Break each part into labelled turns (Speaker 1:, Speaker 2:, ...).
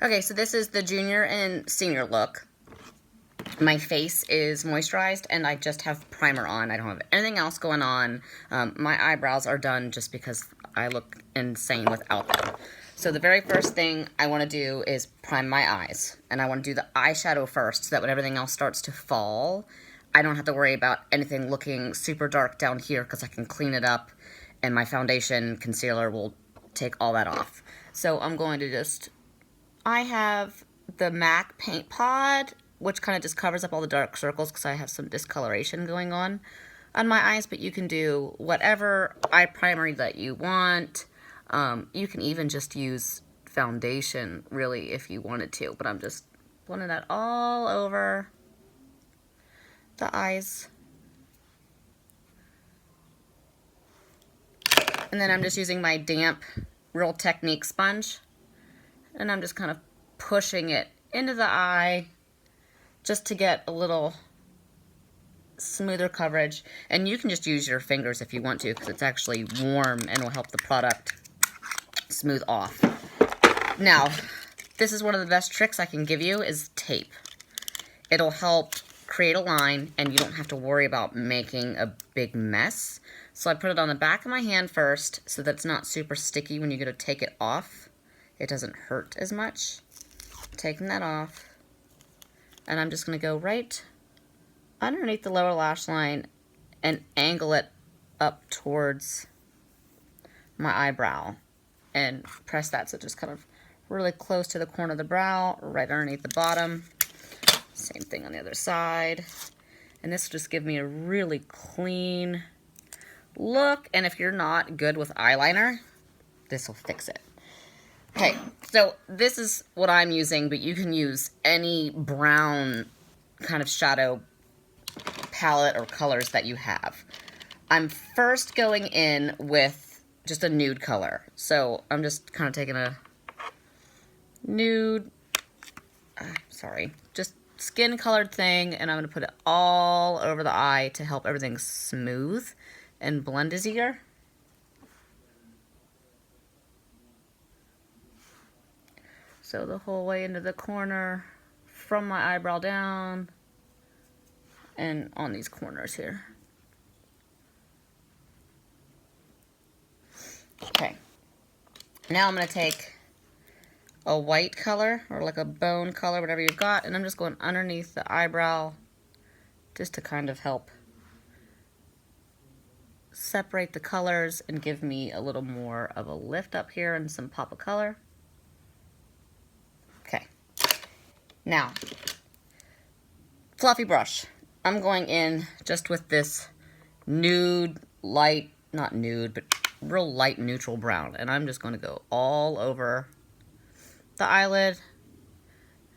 Speaker 1: Okay, so this is the junior and senior look. My face is moisturized and I just have primer on. I don't have anything else going on. My eyebrows are done just because I look insane without them. So the very first thing I want to do is prime my eyes. And I want to do the eyeshadow first so that when everything else starts to fall, I don't have to worry about anything looking super dark down here because I can clean it up and my foundation concealer will take all that off. So I'm going to just, I have the MAC Paint Pod, which kind of just covers up all the dark circles because I have some discoloration going on my eyes, but you can do whatever eye primer that you want. You can even just use foundation, really, if you wanted to, but I'm just blending that all over the eyes. And then I'm just using my damp Real Technique sponge, and I'm just kind of pushing it into the eye just to get a little smoother coverage. And you can just use your fingers if you want to because it's actually warm and will help the product smooth off. Now, this is one of the best tricks I can give you is tape. It'll help create a line and you don't have to worry about making a big mess. So I put it on the back of my hand first so that it's not super sticky when you go to take it off. It doesn't hurt as much. Taking that off. And I'm just going to go right underneath the lower lash line and angle it up towards my eyebrow. And press that so just kind of really close to the corner of the brow, right underneath the bottom. Same thing on the other side. And this will just give me a really clean look. And if you're not good with eyeliner, this will fix it. Okay, so this is what I'm using, but you can use any brown kind of shadow palette or colors that you have. I'm first going in with just a nude color. So I'm just kind of taking a nude, just skin colored thing, and I'm going to put it all over the eye to help everything smooth and blend easier. So the whole way into the corner, from my eyebrow down, and on these corners here. Okay. Now I'm going to take a white color, or like a bone color, whatever you've got, and I'm just going underneath the eyebrow just to kind of help separate the colors and give me a little more of a lift up here and some pop of color. Okay. Now, fluffy brush. I'm going in just with this nude, light, not nude, but real light neutral brown. And I'm just going to go all over the eyelid.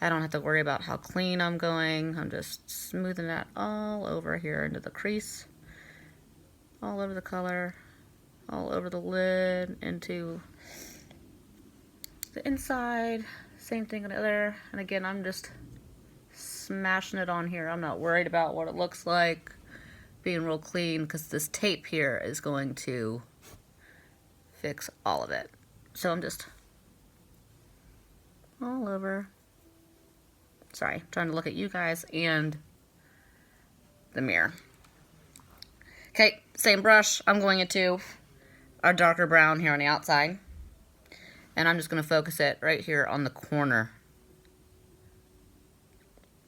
Speaker 1: I don't have to worry about how clean I'm going. I'm just smoothing that all over here into the crease. All over the color. All over the lid, into the inside. Same thing on the other. And again, I'm just smashing it on here. I'm not worried about what it looks like being real clean because this tape here is going to fix all of it. So I'm just all over. Sorry, trying to look at you guys and the mirror. Okay, same brush. I'm going into our darker brown here on the outside. And I'm just going to focus it right here on the corner.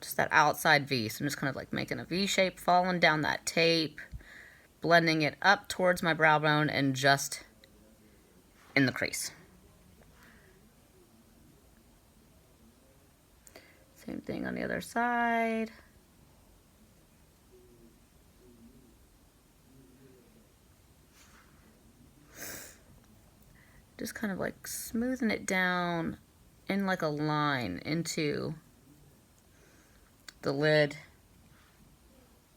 Speaker 1: Just that outside V. So I'm just kind of like making a V shape, falling down that tape, blending it up towards my brow bone and just in the crease. Same thing on the other side. Just kind of like smoothing it down in like a line into the lid,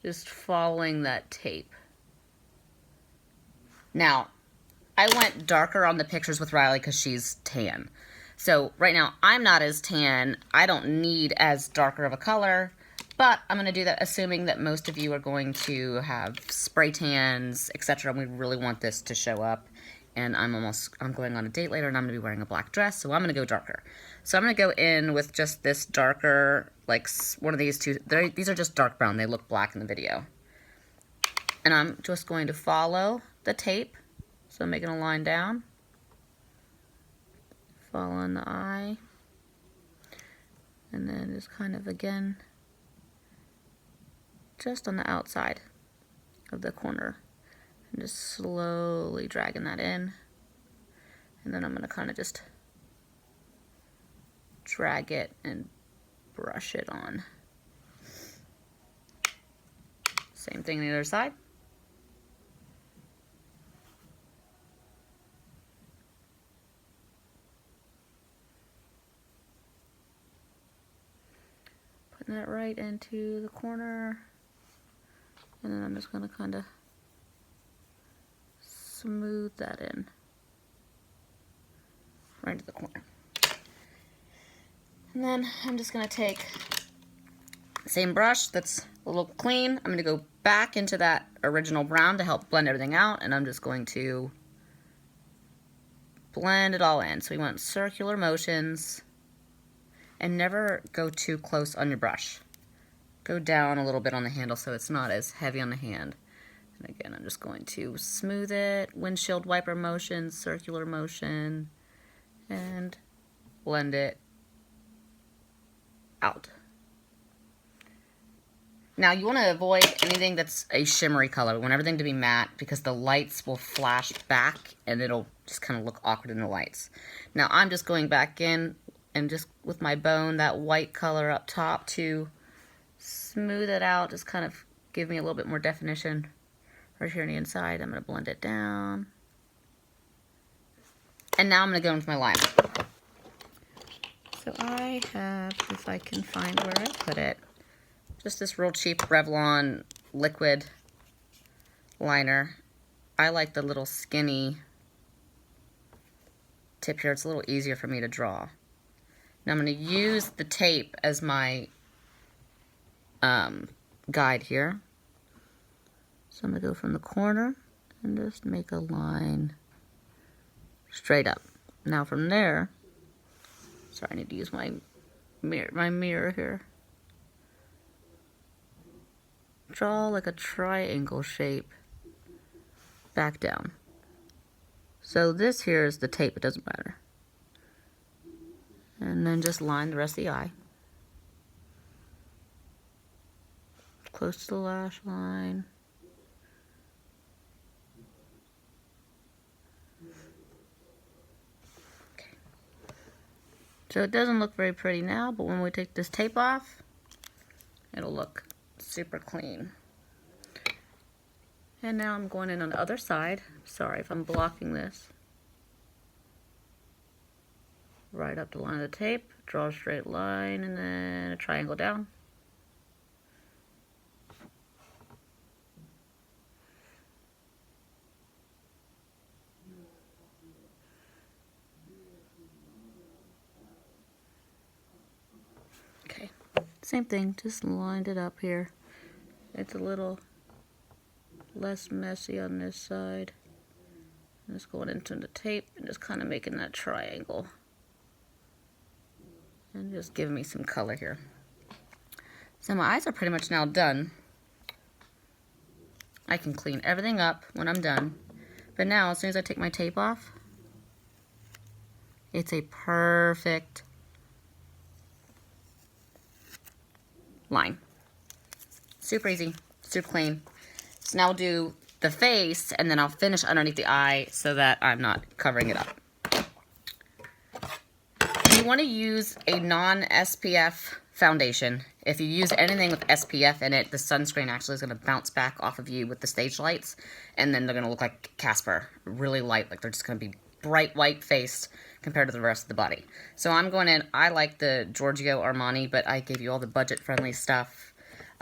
Speaker 1: just following that tape. Now, I went darker on the pictures with Riley because she's tan. So right now, I'm not as tan. I don't need as darker of a color, but I'm going to do that assuming that most of you are going to have spray tans, etc. And we really want this to show up and I'm going on a date later, and I'm gonna be wearing a black dress, so I'm gonna go darker. So I'm gonna go in with just this darker, like one of these two. These are just dark brown. They look black in the video. And I'm just going to follow the tape. So I'm making a line down, following the eye, and then just kind of again, just on the outside of the corner, and just slowly dragging that in. And then I'm going to kind of just drag it and brush it on. Same thing on the other side. Putting it right into the corner. And then I'm just going to kind of smooth that in. Right into the corner. And then I'm just going to take the same brush that's a little clean. I'm going to go back into that original brown to help blend everything out. And I'm just going to blend it all in. So we want circular motions. And never go too close on your brush. Go down a little bit on the handle so it's not as heavy on the hand. And again, I'm just going to smooth it, windshield wiper motion, circular motion, and blend it out. Now you want to avoid anything that's a shimmery color. We want everything to be matte because the lights will flash back and it'll just kind of look awkward in the lights. Now I'm just going back in and just with my bone, that white color up top to smooth it out, just kind of give me a little bit more definition right here on the inside. I'm going to blend it down. And now I'm going to go into my line. So I have, if I can find where I put it, just this real cheap Revlon liquid liner. I like the little skinny tip here. It's a little easier for me to draw. Now I'm going to use the tape as my guide here. So I'm going to go from the corner and just make a line straight up. Now from there, sorry, I need to use my mirror here. Draw like a triangle shape back down. So this here is the tape, it doesn't matter. And then just line the rest of the eye. Close to the lash line. Okay. So it doesn't look very pretty now, but when we take this tape off, it'll look super clean. And now I'm going in on the other side. Sorry if I'm blocking this. Right up the line of the tape, draw a straight line, and then a triangle down. Okay, same thing, just lined it up here. It's a little less messy on this side. I'm just going into the tape and just kind of making that triangle. And just giving me some color here. So my eyes are pretty much now done. I can clean everything up when I'm done. But now, as soon as I take my tape off, it's a perfect line. Super easy, super clean. So now I'll do the face, and then I'll finish underneath the eye so that I'm not covering it up. You want to use a non-SPF foundation. If you use anything with SPF in it, the sunscreen actually is going to bounce back off of you with the stage lights, and then they're going to look like Casper, really light, like they're just going to be bright white faced compared to the rest of the body. So I'm going in, I like the Giorgio Armani, but I gave you all the budget-friendly stuff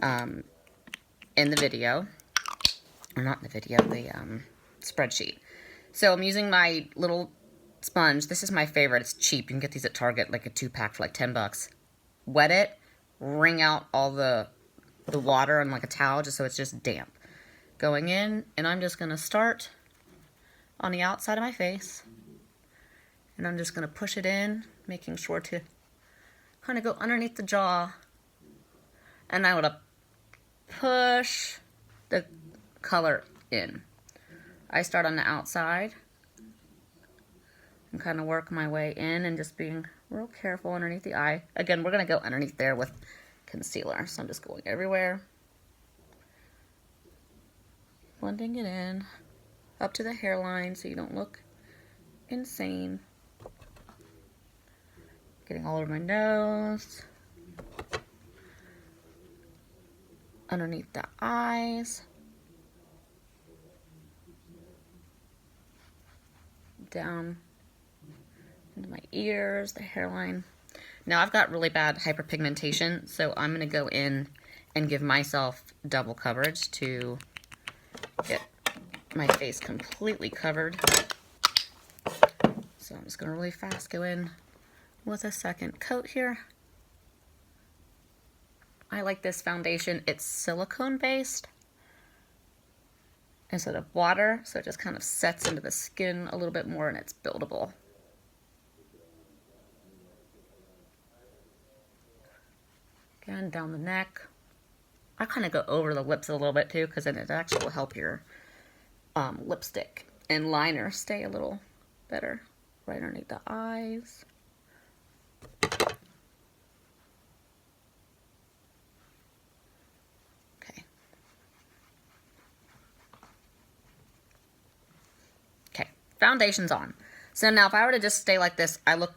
Speaker 1: in the video. Or not in the video, the spreadsheet. So I'm using my little sponge. This is my favorite. It's cheap. You can get these at Target, like a 2-pack for like 10 bucks. Wet it, wring out all the water on like a towel just so it's just damp. Going in, and I'm just going to start on the outside of my face. And I'm just going to push it in, making sure to kind of go underneath the jaw. And I want to push the color in. I start on the outside and kind of work my way in and just being real careful underneath the eye. Again, we're going to go underneath there with concealer. So I'm just going everywhere. Blending it in up to the hairline so you don't look insane. Getting all over my nose. Underneath the eyes. Down into my ears, the hairline. Now I've got really bad hyperpigmentation, so I'm going to go in and give myself double coverage to get my face completely covered. So I'm just going to really fast go in with a second coat here. I like this foundation. It's silicone based instead of water, so it just kind of sets into the skin a little bit more and it's buildable. Again, down the neck. I kind of go over the lips a little bit too, because then it actually will help your lipstick and liner stay a little better. Right underneath the eyes. Okay. Okay, foundation's on. So now if I were to just stay like this, I look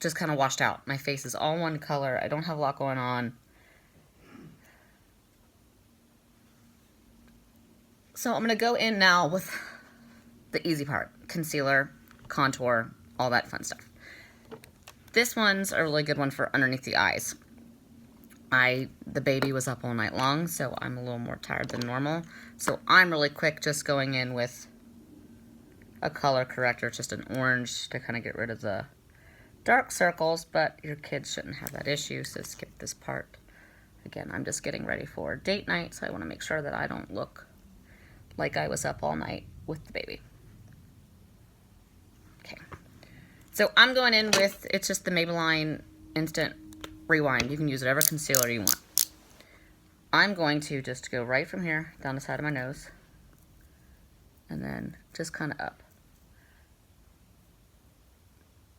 Speaker 1: just kind of washed out. My face is all one color. I don't have a lot going on. So I'm going to go in now with the easy part. Concealer, contour, all that fun stuff. This one's a really good one for underneath the eyes. The baby was up all night long, so I'm a little more tired than normal. So I'm really quick just going in with a color corrector, just an orange to kind of get rid of the dark circles, but your kids shouldn't have that issue, so skip this part. Again, I'm just getting ready for date night, so I want to make sure that I don't look like I was up all night with the baby. Okay. So I'm going in with, it's just the Maybelline Instant Rewind. You can use whatever concealer you want. I'm going to just go right from here down the side of my nose and then just kind of up.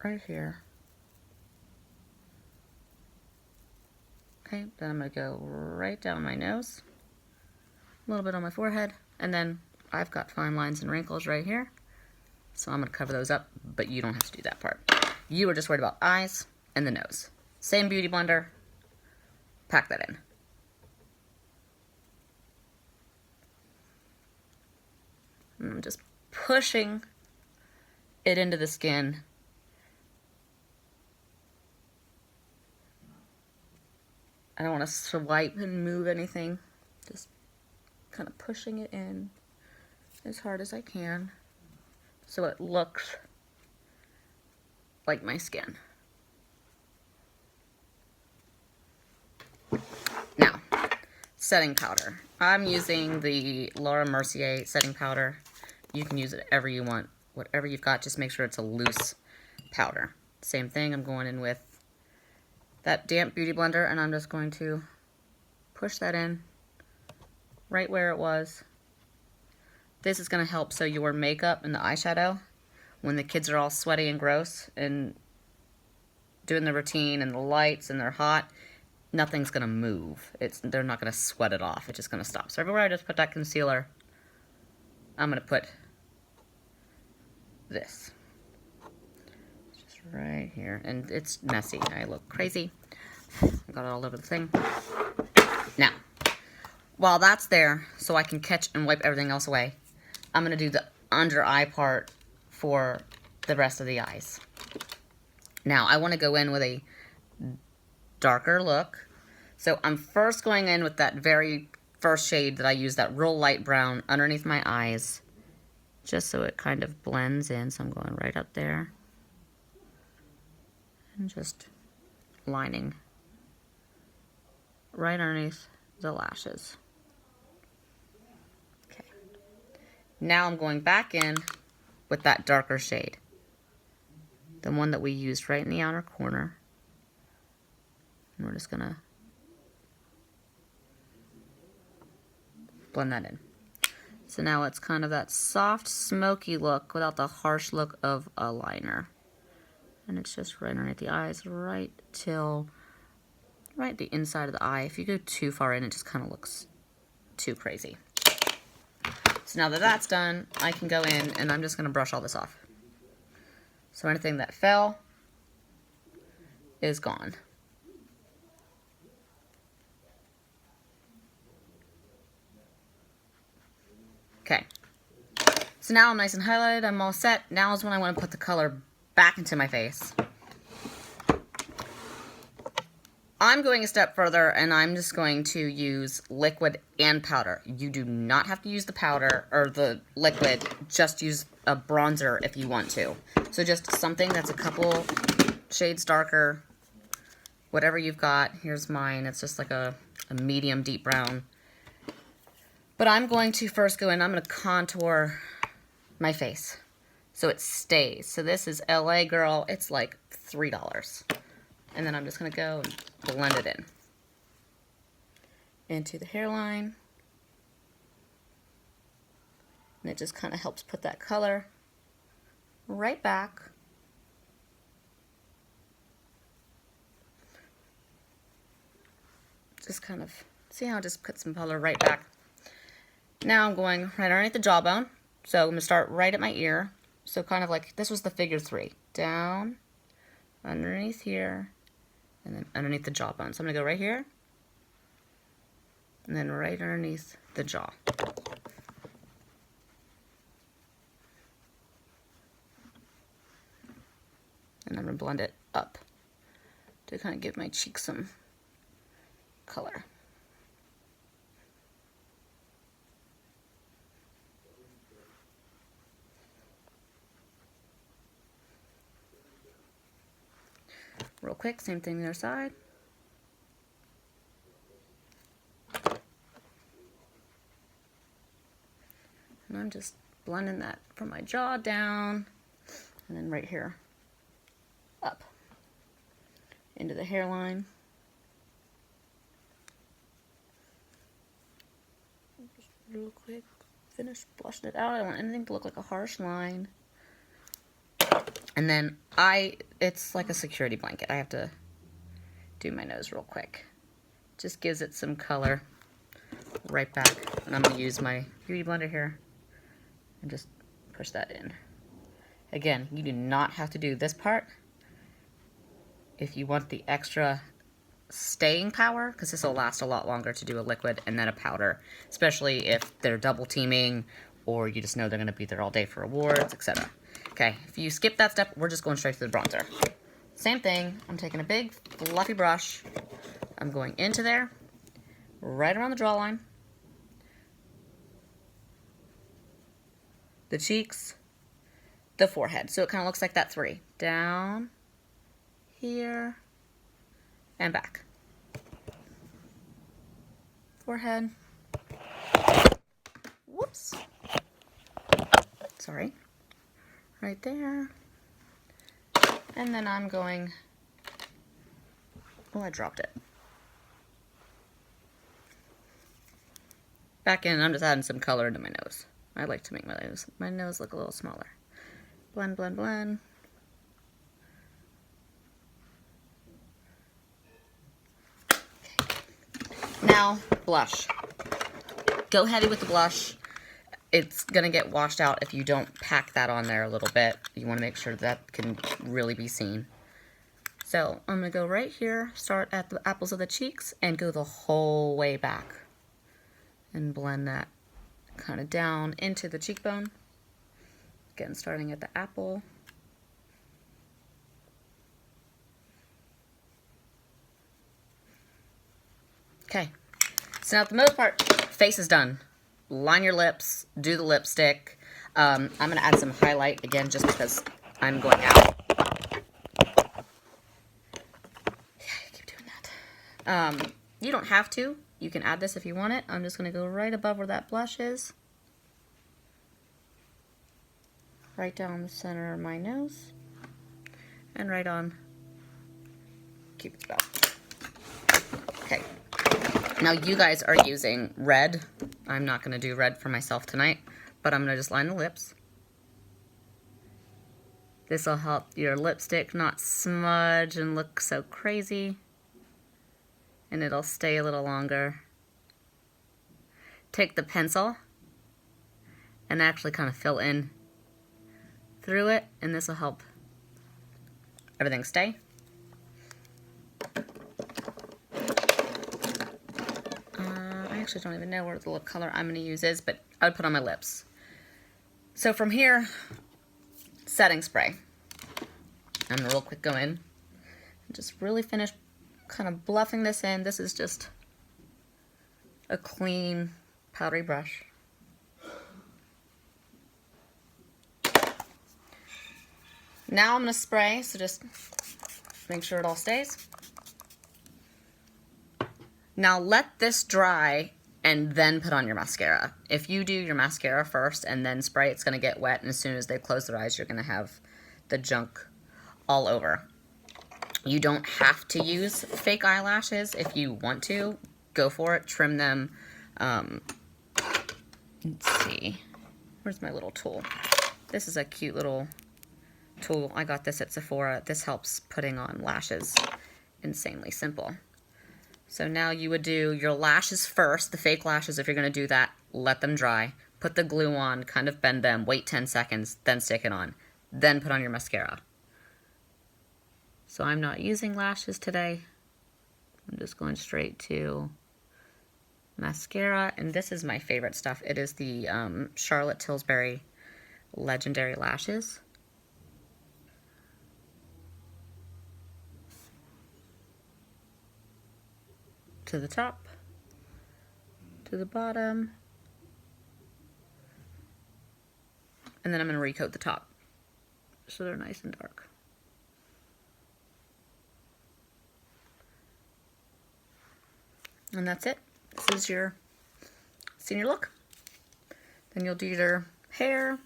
Speaker 1: Right here. Okay, then I'm going to go right down my nose, a little bit on my forehead, and then I've got fine lines and wrinkles right here. So I'm going to cover those up, but you don't have to do that part. You were just worried about eyes and the nose. Same Beauty Blender. Pack that in. And I'm just pushing it into the skin. I don't want to swipe and move anything. Just kind of pushing it in as hard as I can so it looks like my skin. Now, setting powder. I'm using the Laura Mercier setting powder. You can use it whatever you want. Whatever you've got, just make sure it's a loose powder. Same thing, I'm going in with that damp Beauty Blender, and I'm just going to push that in right where it was. This is going to help so your makeup and the eyeshadow, when the kids are all sweaty and gross and doing the routine and the lights and they're hot, nothing's going to move. They're not going to sweat it off. It's just going to stop. So everywhere I just put that concealer, I'm going to put this. Just right here. And it's messy. I look crazy. I got it all over the thing. Now, while that's there, so I can catch and wipe everything else away, I'm going to do the under eye part for the rest of the eyes. Now, I want to go in with a darker look. So I'm first going in with that very first shade that I used, that real light brown underneath my eyes, just so it kind of blends in. So I'm going right up there and just lining right underneath the lashes. Okay. Now I'm going back in with that darker shade. The one that we used right in the outer corner. And we're just gonna blend that in. So now it's kind of that soft, smoky look without the harsh look of a liner. And it's just right underneath the eyes, right the inside of the eye. If you go too far in, it just kind of looks too crazy. So now that that's done, I can go in and I'm just going to brush all this off. So anything that fell is gone. Okay. So now I'm nice and highlighted. I'm all set. Now is when I want to put the color back into my face. I'm going a step further and I'm just going to use liquid and powder. You do not have to use the powder or the liquid, just use a bronzer if you want to. So just something that's a couple shades darker, whatever you've got. Here's mine, it's just like a medium deep brown. But I'm going to first go in, I'm going to contour my face so it stays. So this is LA Girl, it's like $3. And then I'm just going to go and blend it in into the hairline. And it just kind of helps put that color right back. Just kind of, see how I just put some color right back. Now I'm going right underneath the jawbone. So I'm going to start right at my ear. So kind of like, this was the figure 3. Down, underneath here, and then underneath the jawbone. So I'm going to go right here, and then right underneath the jaw. And I'm going to blend it up to kind of give my cheeks some color. Real quick, same thing the other side. And I'm just blending that from my jaw down, and then right here up into the hairline. Just real quick, finish blushing it out. I don't want anything to look like a harsh line. And then it's like a security blanket. I have to do my nose real quick. Just gives it some color right back. And I'm going to use my beauty blender here and just push that in. Again, you do not have to do this part if you want the extra staying power, because this will last a lot longer to do a liquid and then a powder, especially if they're double teaming or you just know they're going to be there all day for awards, etc. Okay, if you skip that step, we're just going straight to the bronzer. Same thing, I'm taking a big fluffy brush, I'm going into there, right around the jawline, the cheeks, the forehead. So it kind of looks like that 3. Down, here, and back. Forehead. Whoops. Sorry. Right there. And then I'm going, oh, I dropped it. Back in, I'm just adding some color into my nose. I like to make my nose look a little smaller. Blend, blend, blend. Okay. Now, blush. Go heavy with the blush. It's going to get washed out if you don't pack that on there a little bit. You want to make sure that can really be seen. So I'm going to go right here, start at the apples of the cheeks, and go the whole way back. And blend that kind of down into the cheekbone. Again, starting at the apple. Okay. So now for the most part, face is done. Line your lips, do the lipstick. I'm going to add some highlight again just because I'm going out. Yeah, I keep doing that. You don't have to. You can add this if you want it. I'm just going to go right above where that blush is. right down the center of my nose, and right on Cupid's bow. Okay, now you guys are using red. I'm not gonna do red for myself tonight, but I'm gonna just line the lips. This will help your lipstick not smudge and look so crazy, and it'll stay a little longer. Take the pencil and actually kind of fill in through it, and this will help everything stay. I actually don't even know where the lip color I'm going to use is, but I would put on my lips. So from here, setting spray. I'm going to real quick go in and just really finish kind of bluffing this in. This is just a clean, powdery brush. Now I'm going to spray, so just make sure it all stays. Now let this dry and then put on your mascara. If you do your mascara first and then spray, it's going to get wet, and as soon as they close their eyes, you're going to have the junk all over. You don't have to use fake eyelashes. If you want to, go for it. Trim them. Let's see. Where's my little tool? This is a cute little tool. I got this at Sephora. This helps putting on lashes. Insanely simple. So now you would do your lashes first, the fake lashes. If you're going to do that, let them dry. Put the glue on, kind of bend them, wait 10 seconds, then stick it on. Then put on your mascara. So I'm not using lashes today. I'm just going straight to mascara. And this is my favorite stuff. It is the Charlotte Tilbury Legendary Lashes. To the top, to the bottom, and then I'm going to recoat the top so they're nice and dark. And that's it. This is your senior look. Then you'll do your hair.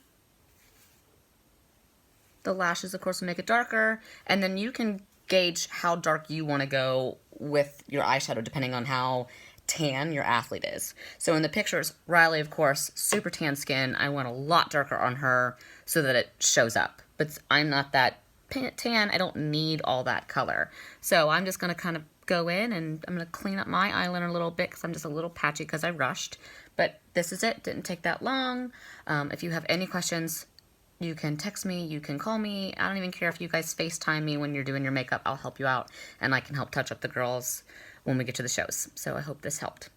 Speaker 1: The lashes, of course, will make it darker, and then you can gauge how dark you want to go with your eyeshadow depending on how tan your athlete is. So in the pictures, Riley, of course, super tan skin. I want a lot darker on her so that it shows up. But I'm not that tan. I don't need all that color. So I'm just going to kind of go in and I'm going to clean up my eyeliner a little bit because I'm just a little patchy because I rushed. But this is it. Didn't take that long. If you have any questions, you can text me, you can call me. I don't even care if you guys FaceTime me when you're doing your makeup. I'll help you out, and I can help touch up the girls when we get to the shows. So I hope this helped.